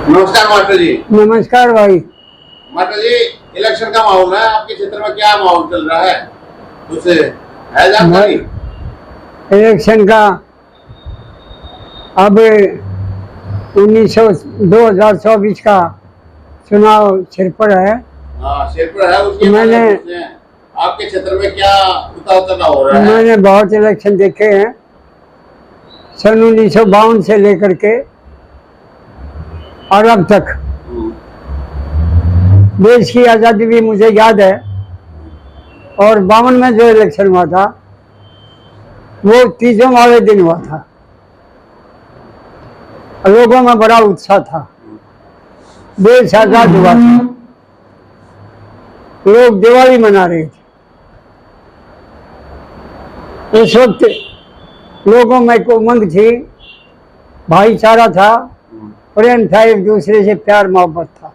नमस्कार मास्टर जी। नमस्कार भाई। मास्टर जी, इलेक्शन का माहौल है, आपके क्षेत्र में क्या माहौल चल रहा है, कुछ है जानकारी? इलेक्शन का अब 2024 का चुनाव सिर पर है। हाँ, सिर पर है। उसके मैंने आपके क्षेत्र में क्या उतार चढ़ाव हो रहा है? मैंने बहुत इलेक्शन देखे हैं, सन 1952 से लेकर के और अब तक। देश की आज़ादी भी मुझे याद है, और 52 में जो इलेक्शन हुआ था वो तीजों वाले दिन हुआ था। लोगों में बड़ा उत्साह था, देश आजाद हुआ था, लोग दिवाली मना रहे थे। उस वक्त लोगों में एक उमंग थी, भाईचारा था, प्रेम था, एक दूसरे से प्यार मोहब्बत था,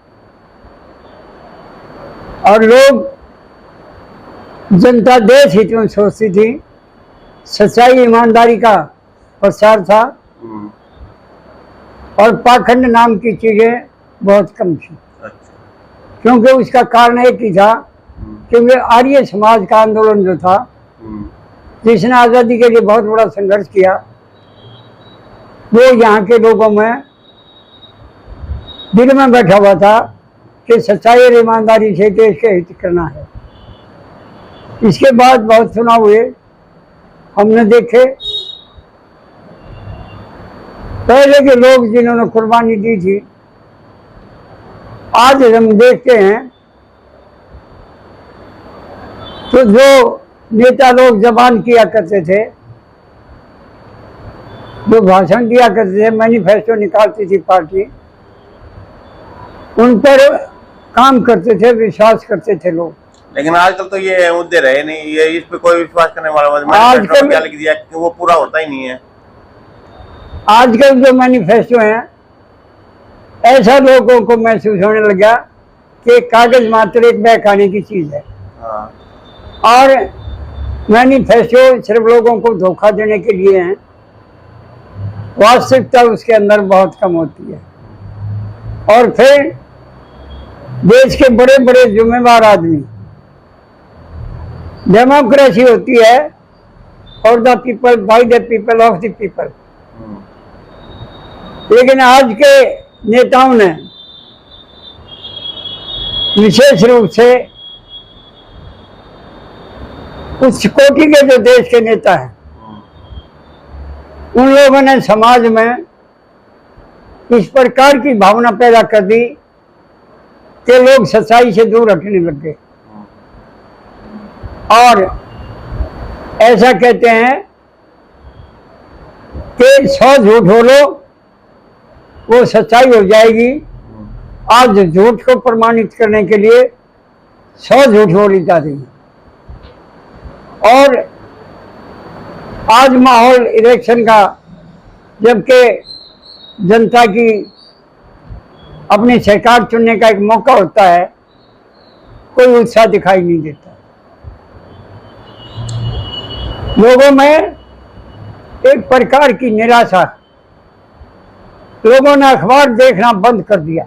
और लोग जनता देश हित में सोचती थी। सच्चाई ईमानदारी का प्रसार था, और पाखंड नाम की चीजें बहुत कम थी। क्योंकि उसका कारण एक ही था, क्योंकि आर्य समाज का आंदोलन जो था, जिसने आज़ादी के लिए बहुत बड़ा संघर्ष किया, वो यहाँ के लोगों में दिल में बैठा हुआ था कि सच्चाई और ईमानदारी से देश के हित करना है। इसके बाद बहुत चुनाव हुए, हमने देखे। पहले के लोग जिन्होंने कुर्बानी दी थी, आज हम देखते हैं तो जो नेता लोग जबान किया करते थे, जो भाषण दिया करते थे, मैनिफेस्टो निकालती थी पार्टी, उन पर काम करते थे, विश्वास करते थे लोग। लेकिन आजकल तो ये मुद्दे रहे नहीं, ये इस पे कोई विश्वास करने वाला आजकल क्या लिख दिया कि वो पूरा होता ही नहीं है। आजकल जो मैनिफेस्टो हैं, ऐसा लोगों को महसूस होने लगा कि कागज मात्र एक बहकाने की चीज है। और मैनिफेस्टो सिर्फ लोगों को धोखा देने के लिए हैं, वास्तविकता उसके अंदर बहुत कम होती है। और फिर देश के बड़े बड़े जिम्मेवार आदमी, डेमोक्रेसी होती है for the people, by the people, of the people. लेकिन आज के नेताओं ने विशेष रूप से उच्च कोटि के जो देश के नेता हैं, उन लोगों ने समाज में इस प्रकार की भावना पैदा कर दी कि लोग सच्चाई से दूर हटने लग गए, और ऐसा कहते हैं कि 100 झूठ बोलो वो सच्चाई हो जाएगी। आज झूठ को प्रमाणित करने के लिए 100 झूठ बोली जा रही है। और आज माहौल इलेक्शन का, जबकि जनता की अपनी सरकार चुनने का एक मौका होता है, कोई उत्साह दिखाई नहीं देता। लोगों में एक प्रकार की निराशा, लोगों ने अखबार देखना बंद कर दिया,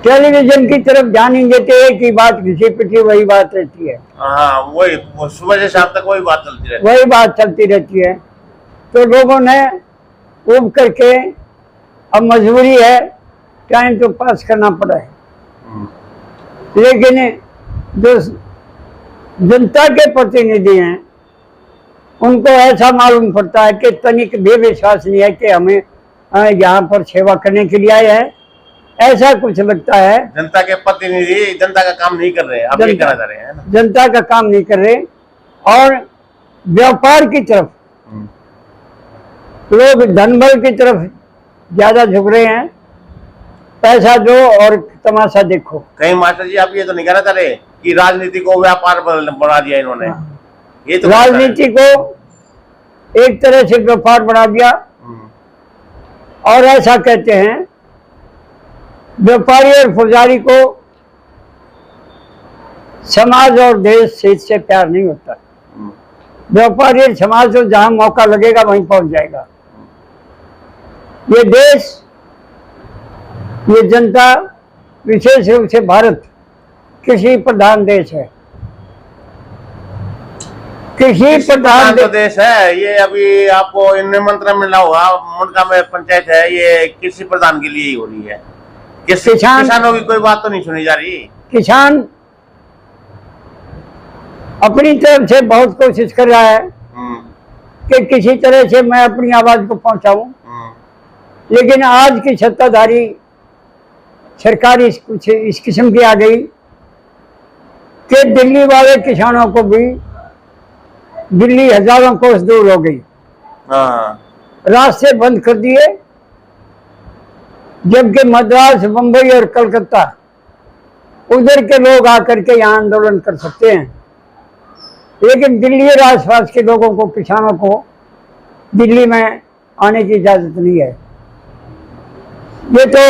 टेलीविजन की तरफ ध्यान नहीं देते। एक ही बात घिसी पिटी वही बात रहती है। हाँ, वही सुबह से शाम तक वही बात चलती रहती है। तो लोगों ने उब करके, अब मजबूरी है, टाइम तो पास करना पड़ा है। लेकिन जो जनता के प्रतिनिधि हैं, उनको ऐसा मालूम पड़ता है कि तनिक भी विश्वास नहीं है कि हमें यहाँ पर सेवा करने के लिए आए हैं। ऐसा कुछ लगता है। जनता के प्रतिनिधि जनता का काम नहीं कर रहे, अब ये कहना चाह रहे हैं ना? जनता का काम नहीं कर रहे, और व्यापार की तरफ लोग, धनबल की तरफ ज्यादा झुक रहे हैं। पैसा दो और तमाशा देखो। कहीं मास्टर जी आप ये तो नहीं कहना चाह रहे कि राजनीति को व्यापार बना दिया इन्होंने? ये तो राजनीति को एक तरह से व्यापार बना दिया। और ऐसा कहते हैं, व्यापारी और पुजारी को समाज और देश से प्यार नहीं होता। व्यापारी और समाज को जहां मौका लगेगा वहीं पहुंच जाएगा। ये देश ये जनता, विशेष रूप से भारत कृषि प्रधान देश है। कृषि प्रधान तो देश है ये। अभी आपको निमंत्रण मिला होगा, मुंडका में पंचायत है, ये कृषि प्रधान के लिए ही हो रही है। किसानों की कोई बात तो नहीं सुनी जा रही। किसान अपनी तरफ से बहुत कोशिश कर रहा है कि किसी तरह से मैं अपनी आवाज को पहुंचाऊं, लेकिन आज की सत्ताधारी सरकार इस किस्म की आ गई कि दिल्ली वाले किसानों को भी, दिल्ली हजारों कोस दूर हो गई, रास्ते बंद कर दिए, जबकि मद्रास, बंबई और कलकत्ता उधर के लोग आकर के यहाँ आंदोलन कर सकते हैं, लेकिन दिल्ली और आसपास के लोगों को, किसानों को दिल्ली में आने की इजाजत नहीं है। ये तो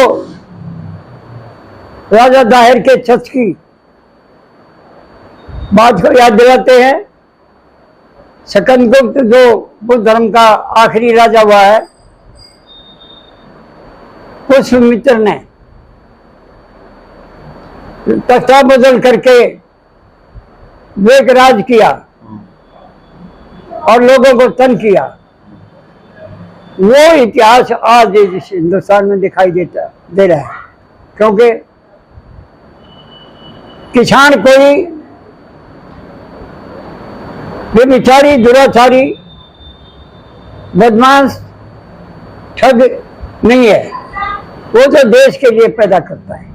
राजा दाहिर के छत्र की बात को याद दिलाते हैं। सकंदगुप्त जो बुद्ध धर्म का आखिरी राजा हुआ है, पुष्यमित्र ने तख्ता बदल करके वेग राज किया और लोगों को तंग किया। वो इतिहास आज इस हिंदुस्तान में दिखाई दे रहा है, क्योंकि किसान कोई बेचारी, दुराचारी, बदमाश, ठग नहीं है। वो तो देश के लिए पैदा करता है,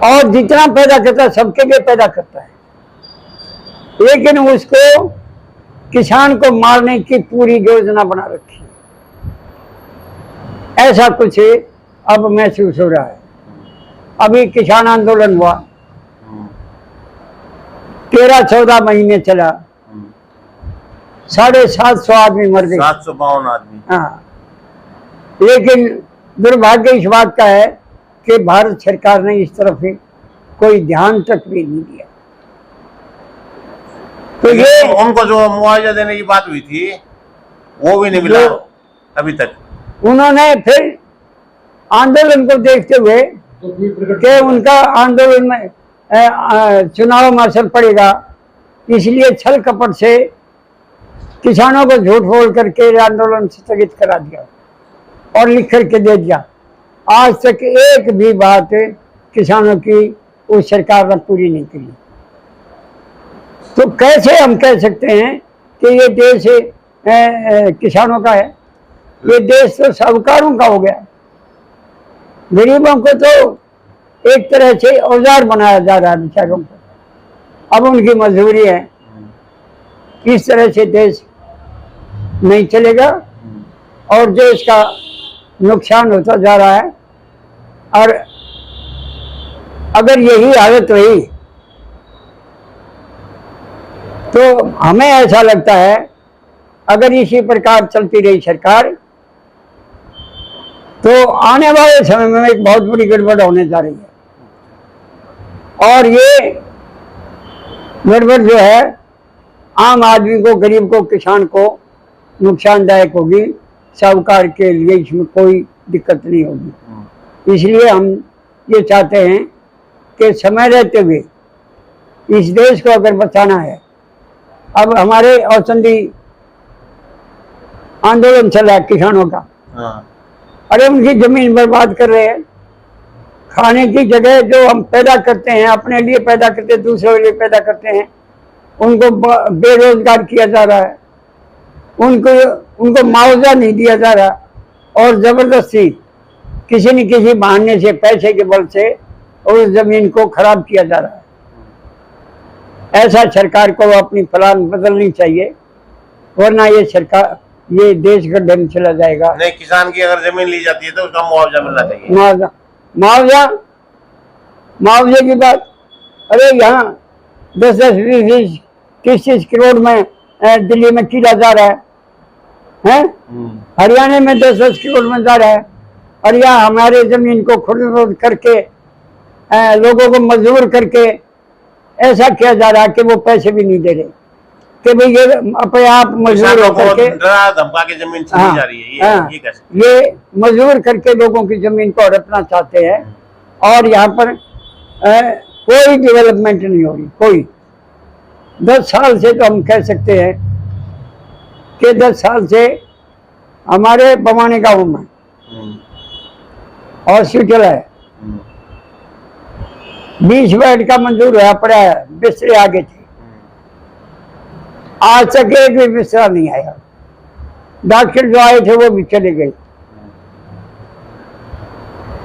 और जितना पैदा करता है सबके लिए पैदा करता है, लेकिन उसको, किसान को मारने की पूरी योजना बना रखी है। ऐसा कुछ अब महसूस हो रहा है। अभी किसान आंदोलन हुआ, 13-14 महीने चला, 750 आदमी मर गए, 752 आदमी। हाँ, लेकिन दुर्भाग्य इस बात का है कि भारत सरकार ने इस तरफ कोई ध्यान तक भी नहीं दिया। तो ये उनको जो मुआवजा देने की बात हुई थी वो भी नहीं मिला अभी तक। उन्होंने फिर आंदोलन को देखते हुए कि उनका आंदोलन में चुनाव में असर पड़ेगा, इसलिए छल कपट से किसानों को झूठ बोल करके आंदोलन स्थगित करा दिया और लिख करके दे दिया। आज तक एक भी बात किसानों की उस सरकार ने पूरी नहीं करी। तो कैसे हम कह सकते हैं कि ये देश किसानों का है? ये देश तो साहूकारों का हो गया। गरीबों को तो एक तरह से औजार बनाया जा रहा है बेचारों को। अब उनकी मजबूरी है, इस तरह से देश नहीं चलेगा और देश का नुकसान होता जा रहा है। और अगर यही हालत हुई तो हमें ऐसा लगता है, अगर इसी प्रकार चलती रही सरकार, तो आने वाले समय में एक बहुत बड़ी गड़बड़ होने जा रही है। और ये गड़बड़ जो है आम आदमी को, गरीब को, किसान को नुकसानदायक होगी। साहूकार के लिए इसमें कोई दिक्कत नहीं होगी। इसलिए हम ये चाहते हैं कि समय रहते हुए इस देश को अगर बचाना है, अब हमारे औसंधी आंदोलन चल रहा है किसानों का। अरे उनकी जमीन बर्बाद कर रहे हैं। खाने की जगह जो हम पैदा करते हैं, अपने लिए पैदा करते हैं, दूसरों के लिए पैदा करते हैं, उनको बेरोजगार किया जा रहा है। उनको मुआवजा नहीं दिया जा रहा, और जबरदस्ती किसी न किसी बहाने से, पैसे के बल से उस जमीन को खराब किया जा रहा है। ऐसा सरकार को अपनी प्लान बदलनी चाहिए, वरना ये सरकार, ये देश गड्ढे में चला जाएगा। नहीं, किसान की अगर जमीन ली जाती है तो उसका मुआवजा मिलना चाहिए। मुआवजे की बात, अरे यहाँ 10-10, 20-20, 30-30 करोड़ में दिल्ली में किया जा रहा है? हरियाणा में 10-10 करोड़ में जा रहा है। और यहाँ हमारे जमीन को खुद करके, लोगों को मजबूर करके ऐसा किया जा रहा है कि वो पैसे भी नहीं दे रहे। कि भाई ये अपने आप मजदूर होकर के डरा धमका के जमीन छीनी जा रही है, ये कैसे? ये मजदूर करके लोगों की जमीन को हड़पना चाहते हैं और यहाँ पर कोई डेवलपमेंट नहीं हो रही, कोई। 10 साल से तो हम कह सकते हैं कि 10 साल से हमारे बवानी गांव में हॉस्पिटल है, 20 बेड का मंजूर हुआ पड़ा है, बिस्तरे आगे थे, आज तक एक भी बिस्तरा नहीं आया। डॉक्टर जो आए थे वो भी चले गए।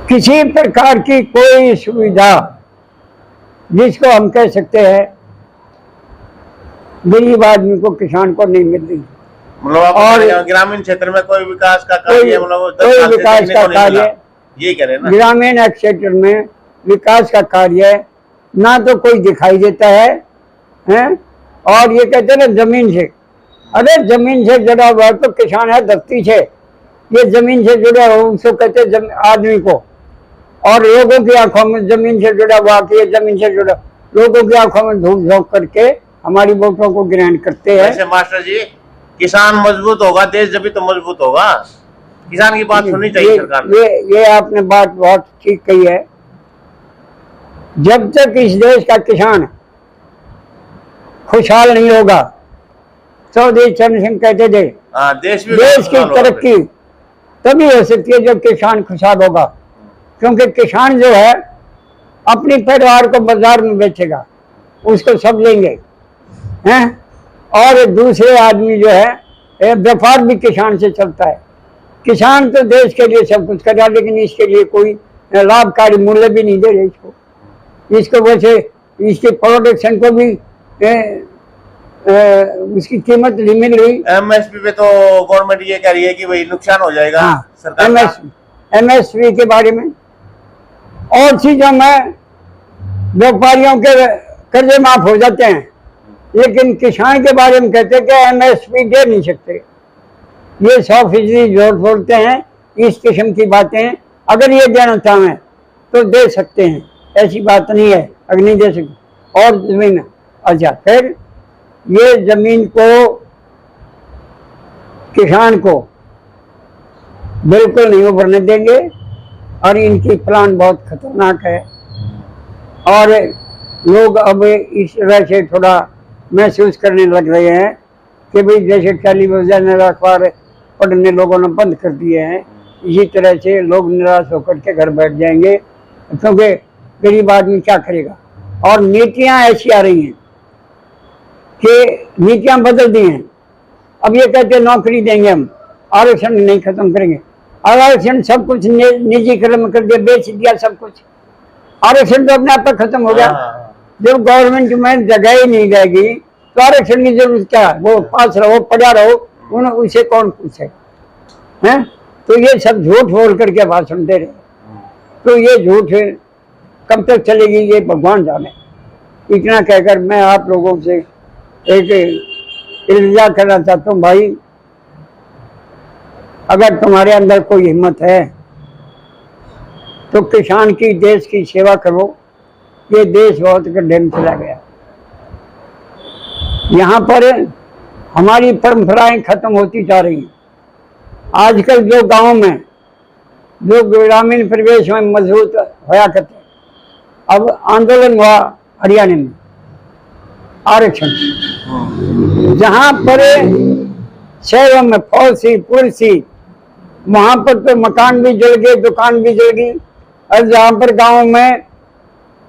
किसी प्रकार की कोई सुविधा जिसको हम कह सकते हैं गरीब आदमी को, किसान को नहीं मिल रही। मतलब और ग्रामीण क्षेत्र में कोई विकास का कार्य, मतलब कोई विकास का कार्य, ये कह रहे हैं ना, ग्रामीण क्षेत्र में विकास का कार्य ना तो कोई दिखाई देता है, हैं? और ये कहते हैं ना जमीन से, अरे जमीन से जुड़ा हुआ तो किसान है धरती से, ये जमीन से जुड़ा हुआ उसको कहते हैं आदमी को। और लोगों की आंखों में जमीन से जुड़ा हुआ कि ये जमीन से जुड़ा, लोगों की आंखों में धूप झोंक करके हमारी वोटों को ग्रहण करते हैं। ऐसे मास्टर जी, किसान मजबूत होगा देश जब भी तो मजबूत होगा, किसान की बात सुननी चाहिए सरकार ने। ये आपने बात बहुत ठीक कही है। जब तक इस देश का किसान खुशहाल नहीं होगा, चौधरी चरण सिंह कहते थे देश की तरक्की तभी हो सकती है जब किसान खुशहाल होगा, क्योंकि किसान जो है अपनी पैदावार को बाजार में बेचेगा, उसको सब लेंगे, हैं? और दूसरे आदमी जो है व्यापार भी किसान से चलता है। किसान तो देश के लिए सब कुछ कर रहा, लेकिन इसके लिए कोई लाभकारी मूल्य भी नहीं दे रहे इसको वैसे इसके प्रोडक्शन को भी उसकी कीमत नहीं मिल रही। एमएसपी पे तो गवर्नमेंट ये कह रही है कि भाई नुकसान हो जाएगा। हाँ, सरकार एमएसपी के बारे में और चीजों में व्यापारियों के कर्जे माफ हो जाते हैं, लेकिन किसान के बारे में कहते हैं कि एमएसपी दे नहीं सकते। ये 100% जोर बोलते हैं, इस किस्म की बातें। अगर ये देना चाहें तो दे सकते हैं, ऐसी बात नहीं है, अगर नहीं दे सकते। और जमीन, अच्छा फिर ये जमीन को किसान को बिल्कुल नहीं उभरने देंगे और इनकी प्लान बहुत खतरनाक है। और लोग अब इस तरह से थोड़ा महसूस करने लग रहे हैं कि भाई जैसे टेलीविजन और अखबार पढ़ने लोगों ने बंद कर दिए हैं, इसी तरह से लोग निराश होकर के घर बैठ जाएंगे, क्योंकि गरीब आदमी क्या करेगा। और नीतियां ऐसी आ रही हैं कि नीतियां बदल दी हैं। अब ये कहते हैं नौकरी देंगे हम, आरक्षण नहीं खत्म करेंगे। आरक्षण सब कुछ निजीकरण कर दिया, बेच दिया सब कुछ। आरक्षण तो अपने आप पर खत्म हो गया। जब गवर्नमेंट में जगह ही नहीं रहेगी तो आरक्षण की जरूरत क्या है? वो पास रहो, पढ़ा रहो, उन्हें उसे कौन पूछे, हैं? तो ये सब झूठ बोल करके भाषण दे रहे। तो ये झूठ कब तक चलेगी ये भगवान जाने। इतना कहकर मैं आप लोगों से एक इल्जा करना चाहता हूँ, भाई अगर तुम्हारे अंदर कोई हिम्मत है तो किसान की, देश की सेवा करो। ये देश बहुत गड्ढे में चला गया। यहाँ पर हमारी परंपराएं खत्म होती जा रही हैं। आजकल जो गांव में, जो ग्रामीण परिवेश में मजबूत होया करते, अब आंदोलन हुआ हरियाणा में आरक्षण, जहां पर शहरों में फौजी पुलिसी, वहां पर तो मकान भी जल गए, दुकान भी जल गई। और जहां पर गांव में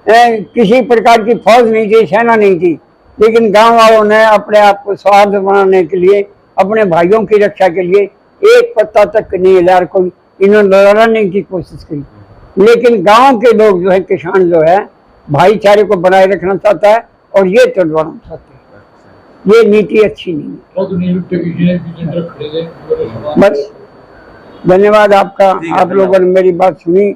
किसी प्रकार की फौज नहीं थी, सेना नहीं थी, लेकिन गांव वालों ने अपने आप को स्वार्थ बनाने के लिए, अपने भाइयों की रक्षा के लिए एक पत्ता तक नहीं हिला, कोई इन्होंने लड़ने की कोशिश की। लेकिन गांव के लोग जो है, किसान जो है, भाईचारे को बनाए रखना चाहता है और ये तोड़वाना चाहते हैं। ये नीति अच्छी नहीं है। बस धन्यवाद आपका, आप लोगों ने मेरी बात सुनी।